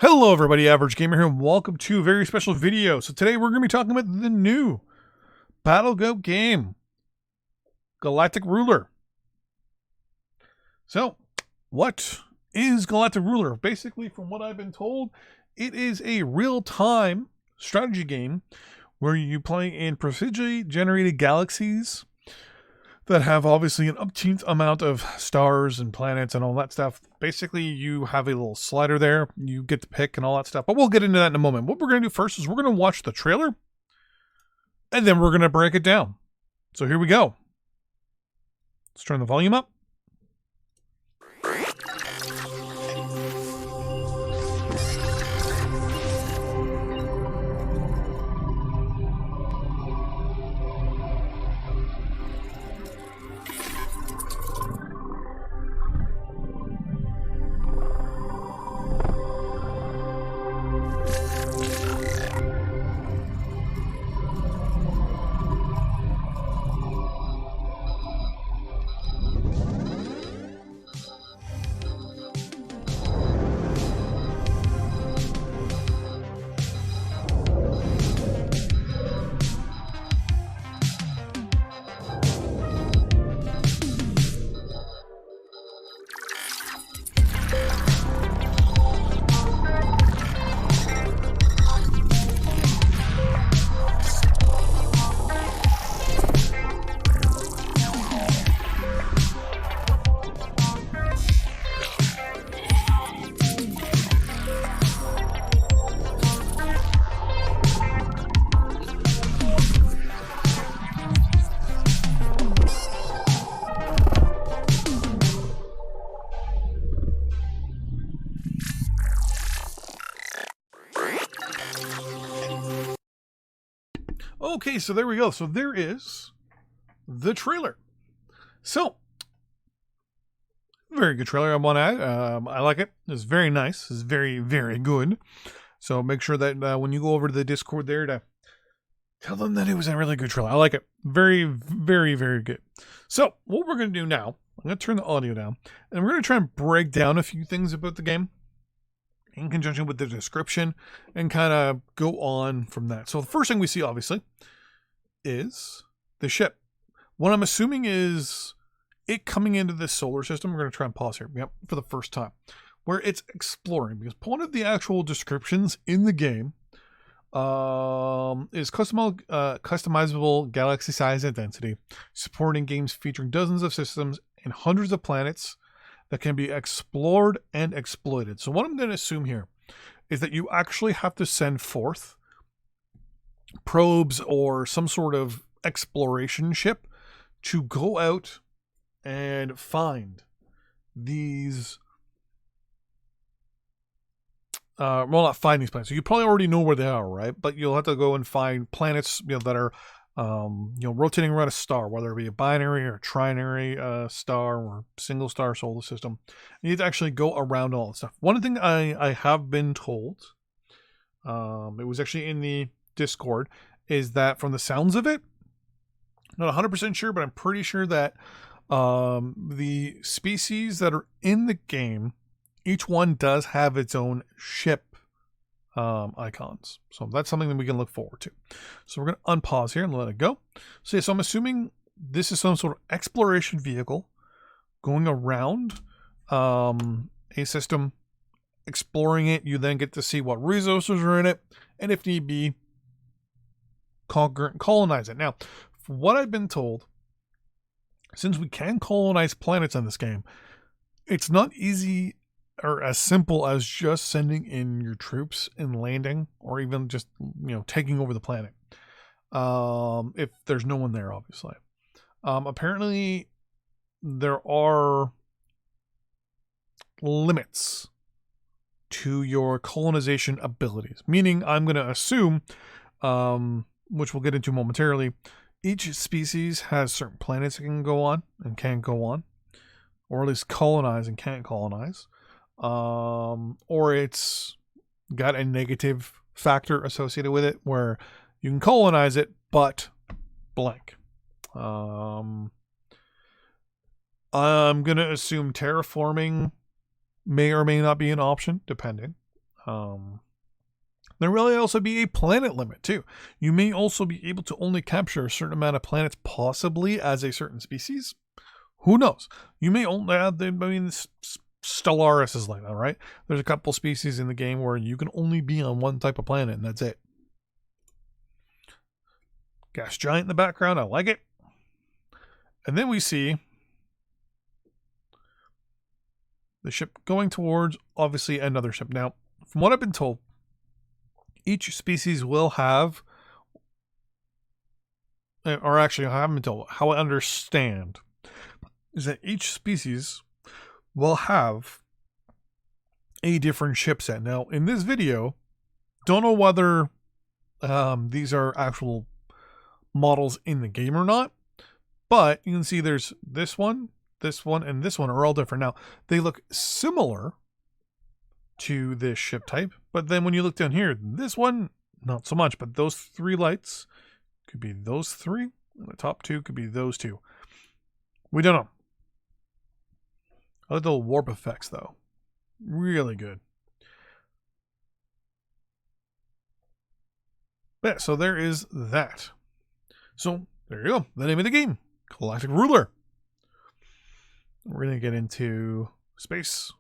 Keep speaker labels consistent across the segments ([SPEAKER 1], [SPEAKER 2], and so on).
[SPEAKER 1] Hello everybody, Average Gamer here, and welcome to a very special video. So today we're going to be talking about the new Battlegoat game, Galactic Ruler. So, what is Galactic Ruler? Basically, from what I've been told, it is a real-time strategy game where you play in procedurally generated galaxies that have obviously an umpteenth amount of stars and planets and all that stuff. Basically, you have a little slider there. You get to pick and all that stuff. But we'll get into that in a moment. What we're going to do first is we're going to watch the trailer, and then we're going to break it down. So here we go. Let's turn the volume up. Okay, so there we go. So there is the trailer. So, very good trailer. I want to add. I like it. It's very nice. It's very, very good. So make sure that when you go over to the Discord there to tell them that it was a really good trailer. I like it. Very, very, very good. So what we're going to do now, I'm going to turn the audio down, and we're going to try and break down a few things about the game in conjunction with the description and kind of go on from that. So the first thing we see, obviously, is the ship. What I'm assuming is it coming into this solar system. We're going to try and pause here. Yep, for the first time. Where it's exploring. Because one of the actual descriptions in the game is customizable galaxy-sized identity, supporting games featuring dozens of systems and hundreds of planets that can be explored and exploited. So what I'm going to assume here is that you actually have to send forth probes or some sort of exploration ship to go out and find these not find these planets. So you probably already know where they are, right? But you'll have to go and find planets, that are rotating around a star, whether it be a binary or trinary star or single star solar system. You need to actually go around all this stuff. One thing I have been told, it was actually in the Discord, is that from the sounds of it, not 100% sure, but I'm pretty sure that the species that are in the game, each one does have its own ship icons. So that's something that we can look forward to. So we're going to unpause here and let it go. So, yeah, so I'm assuming this is some sort of exploration vehicle going around a system, exploring it. You then get to see what resources are in it, and if need be, conquer and colonize it. Now, from what I've been told, since we can colonize planets in this game, it's not easy or as simple as just sending in your troops and landing, or even just taking over the planet. If there's no one there, obviously. Apparently, there are limits to your colonization abilities. Meaning, I'm going to assume, which we'll get into momentarily, each species has certain planets it can go on and can't go on, or at least colonize and can't colonize. Or it's got a negative factor associated with it where you can colonize it, but blank. I'm going to assume terraforming may or may not be an option, depending. There will also be a planet limit too. You may also be able to only capture a certain amount of planets, possibly as a certain species. Who knows? You may only have Stellaris is like that, right? There's a couple species in the game where you can only be on one type of planet, and that's it. Gas giant in the background, I like it. And then we see the ship going towards, obviously, another ship. Now, from what I've been told, each species will have, or actually, I haven't been told, how I understand is that each species will have a different ship set. Now, in this video, don't know whether these are actual models in the game or not, but you can see there's this one, and this one are all different. Now, they look similar to this ship type, but then when you look down here, this one, not so much, but those three lights could be those three, and the top two could be those two. We don't know. I like the warp effects, though. Really good. Yeah, so there is that. So, there you go. The name of the game. Galactic Ruler. We're going to get into space.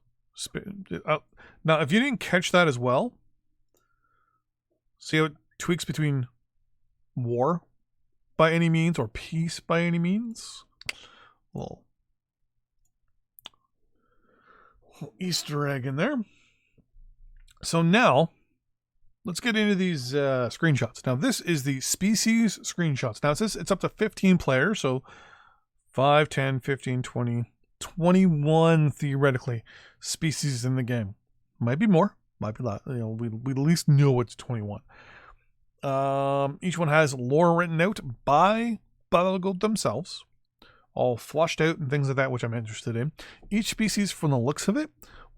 [SPEAKER 1] Now, if you didn't catch that as well, see how it tweaks between war by any means or peace by any means? Little Easter egg in there. So now, let's get into these screenshots. Now, this is the species screenshots. Now, it says it's up to 15 players, so 5, 10, 15, 20, 21 theoretically species in the game. Might be more, might be less. You know, we at least know it's 21. Each one has lore written out by Battlegoat themselves, all flushed out and things like that, which I'm interested in. Each species, from the looks of it,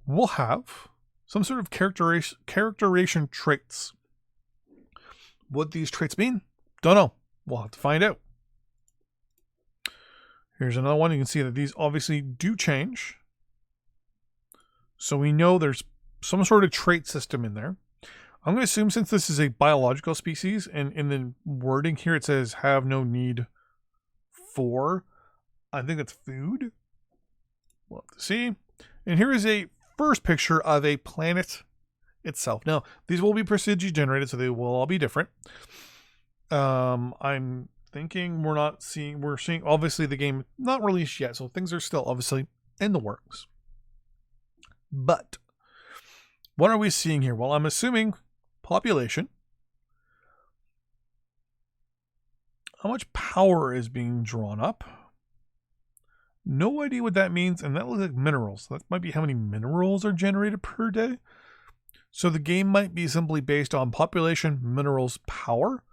[SPEAKER 1] will have some sort of characterization traits. What these traits mean? Don't know. We'll have to find out. Here's another one. You can see that these obviously do change. So we know there's some sort of trait system in there. I'm going to assume since this is a biological species, and in the wording here it says have no need for, I think it's food. We'll have to see. And here is a first picture of a planet itself. Now, these will be procedurally generated, so they will all be different. I'm thinking we're seeing obviously the game not released yet, so things are still obviously in the works. But what are we seeing here? Well, I'm assuming population. How much power is being drawn up? No idea what that means, and that looks like minerals. That might be how many minerals are generated per day. So the game might be simply based on population, minerals, power,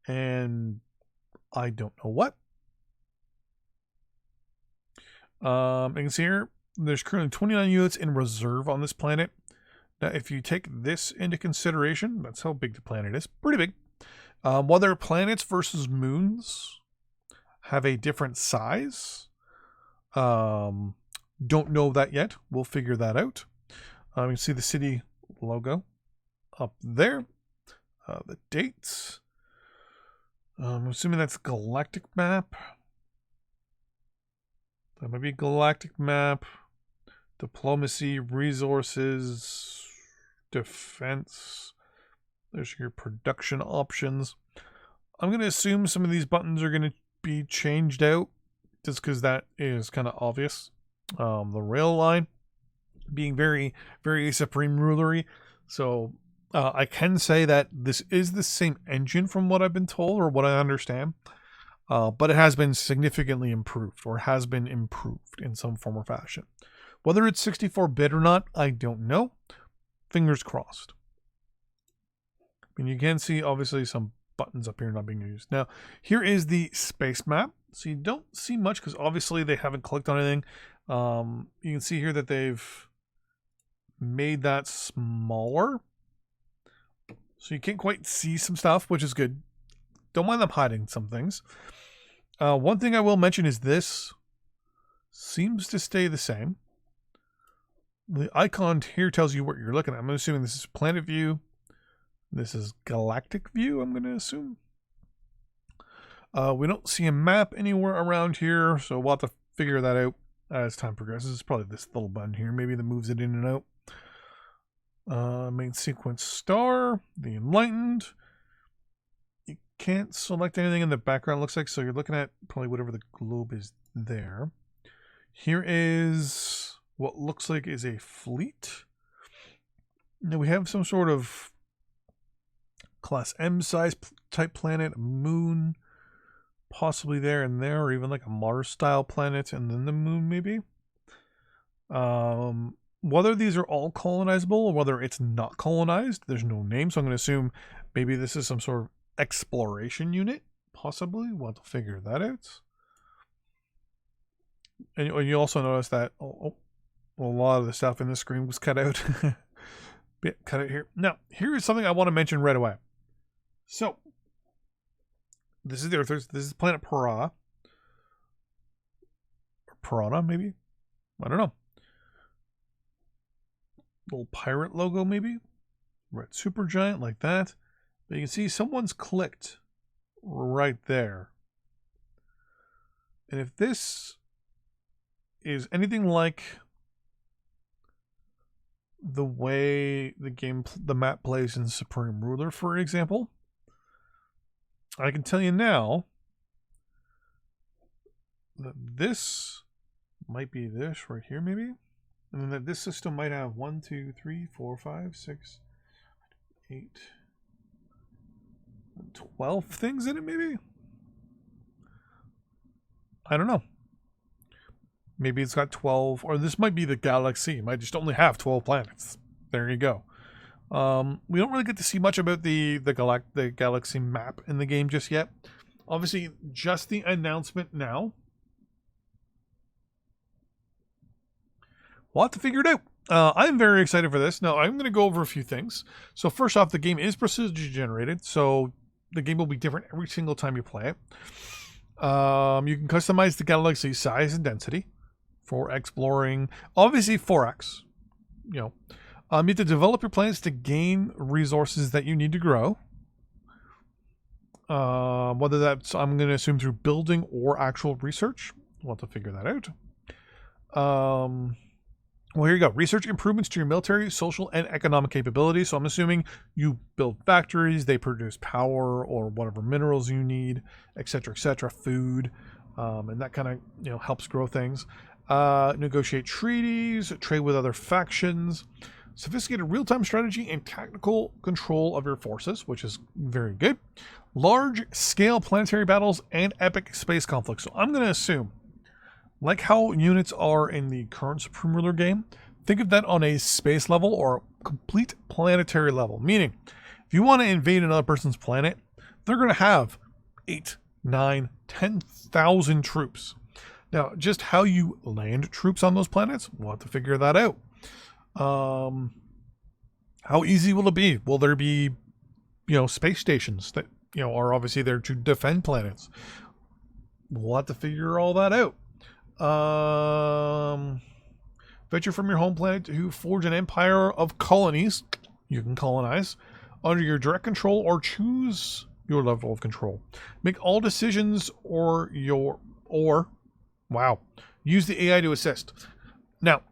[SPEAKER 1] and I don't know what. You can see here, there's currently 29 units in reserve on this planet. Now, if you take this into consideration, that's how big the planet is. Pretty big. Whether planets versus moons have a different size, don't know that yet. We'll figure that out. You can see the city logo up there. The dates. I'm assuming that's Galactic map. That might be Galactic map. Diplomacy, resources, defense. There's your production options. I'm going to assume some of these buttons are going to be changed out just because that is kind of obvious. The rail line being very, very supreme rulery. So I can say that this is the same engine from what I've been told or what I understand. But it has been significantly improved or has been improved in some form or fashion. Whether it's 64-bit or not, I don't know. Fingers crossed. I mean, you can see obviously some buttons up here not being used. Now, here is the space map. So you don't see much because obviously they haven't clicked on anything. You can see here that they've made that smaller. So you can't quite see some stuff, which is good. Don't mind them hiding some things. One thing I will mention is this seems to stay the same. The icon here tells you what you're looking at. I'm assuming this is planet view. This is galactic view, I'm going to assume. We don't see a map anywhere around here, so we'll have to figure that out as time progresses. It's probably this little button here, maybe that moves it in and out. Main sequence star, the Enlightened. You can't select anything in the background, looks like, so you're looking at probably whatever the globe is there. Here is what looks like is a fleet. Now we have some sort of Class M size type planet, a moon, possibly there and there, or even like a Mars style planet and then the moon maybe. Whether these are all colonizable or whether it's not colonized, there's no name, so I'm going to assume maybe this is some sort of exploration unit, possibly. We'll have to figure that out. And you also notice that a lot of the stuff in the screen was cut out. Cut it here. Now, here is something I want to mention right away. So, this is the Earth. This is planet Piranha. Or Piranha, maybe? I don't know. Little pirate logo, maybe? Red supergiant, like that. But you can see someone's clicked right there. And if this is anything like the way the map plays in Supreme Ruler, for example, I can tell you now that this might be this right here, maybe, and then that this system might have 1, 2, 3, 4, 5, 6, 8, 12 things in it, maybe. I don't know. Maybe it's got 12, or this might be the galaxy. It might just only have 12 planets. There you go. We don't really get to see much about the galaxy map in the game just yet. Obviously, just the announcement now. We'll have to figure it out. I'm very excited for this. Now, I'm going to go over a few things. So first off, the game is procedurally generated, so the game will be different every single time you play it. You can customize the galaxy size and density for exploring, obviously 4x, you know. You have to develop your plans to gain resources that you need to grow. Whether that's, I'm going to assume, through building or actual research. We'll have to figure that out. Well, here you go. Research improvements to your military, social, and economic capabilities. So I'm assuming you build factories, they produce power or whatever minerals you need, etc., food, and that kind of helps grow things. Negotiate treaties, trade with other factions, sophisticated real-time strategy and tactical control of your forces, which is very good. Large-scale planetary battles and epic space conflicts. So I'm going to assume, like how units are in the current Supreme Ruler game, think of that on a space level or a complete planetary level. Meaning, if you want to invade another person's planet, they're going to have 8, 9, 10,000 troops. Now, just how you land troops on those planets, we'll have to figure that out. How easy will it be? Will there be, space stations that, are obviously there to defend planets? We'll have to figure all that out. Venture from your home planet to forge an empire of colonies you can colonize under your direct control or choose your level of control. Make all decisions use the AI to assist. Now,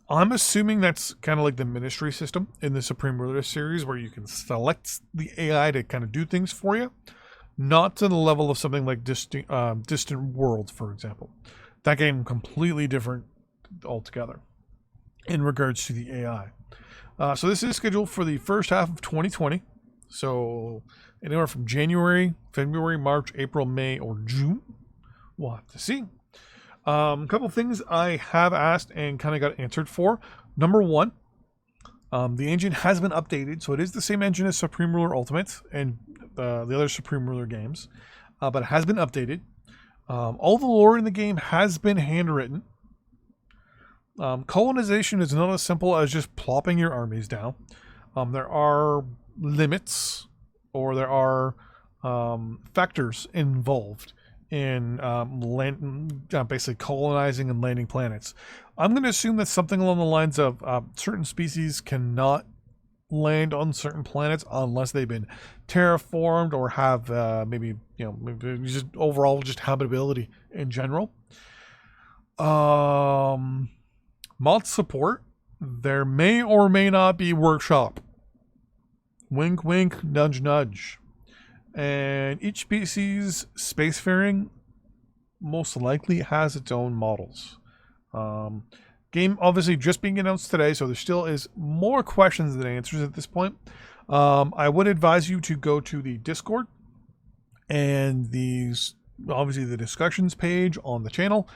[SPEAKER 1] I'm assuming that's kind of like the ministry system in the Supreme Ruler series where you can select the AI to kind of do things for you. Not to the level of something like Distant Worlds, for example. That game completely different altogether in regards to the AI. So this is scheduled for the first half of 2020. So anywhere from January, February, March, April, May, or June. We'll have to see. A couple things I have asked and kind of got answered for. Number one, the engine has been updated. So it is the same engine as Supreme Ruler Ultimate and the other Supreme Ruler games. But it has been updated. All the lore in the game has been handwritten. Colonization is not as simple as just plopping your armies down. There are limits or there are factors involved in basically colonizing and landing planets. I'm going to assume that something along the lines of certain species cannot land on certain planets unless they've been terraformed or have maybe just overall just habitability in general. Mod support. There may or may not be workshop. Wink, wink, nudge, nudge. And each species spacefaring most likely has its own models. Game obviously just being announced today, so there still is more questions than answers at this point. I would advise you to go to the Discord and obviously the discussions page on the channel,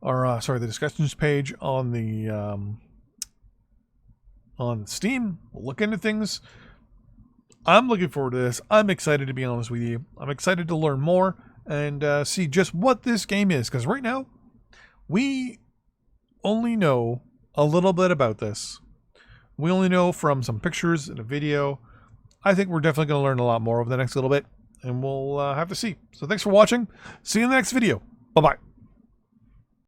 [SPEAKER 1] or the discussions page on the on Steam. Look into things. I'm looking forward to this. I'm excited to be honest with you. I'm excited to learn more and see just what this game is, because right now we only know a little bit about this. We only know from some pictures and a video. I think we're definitely going to learn a lot more over the next little bit, and we'll have to see. So thanks for watching. See you in the next video. Bye-bye.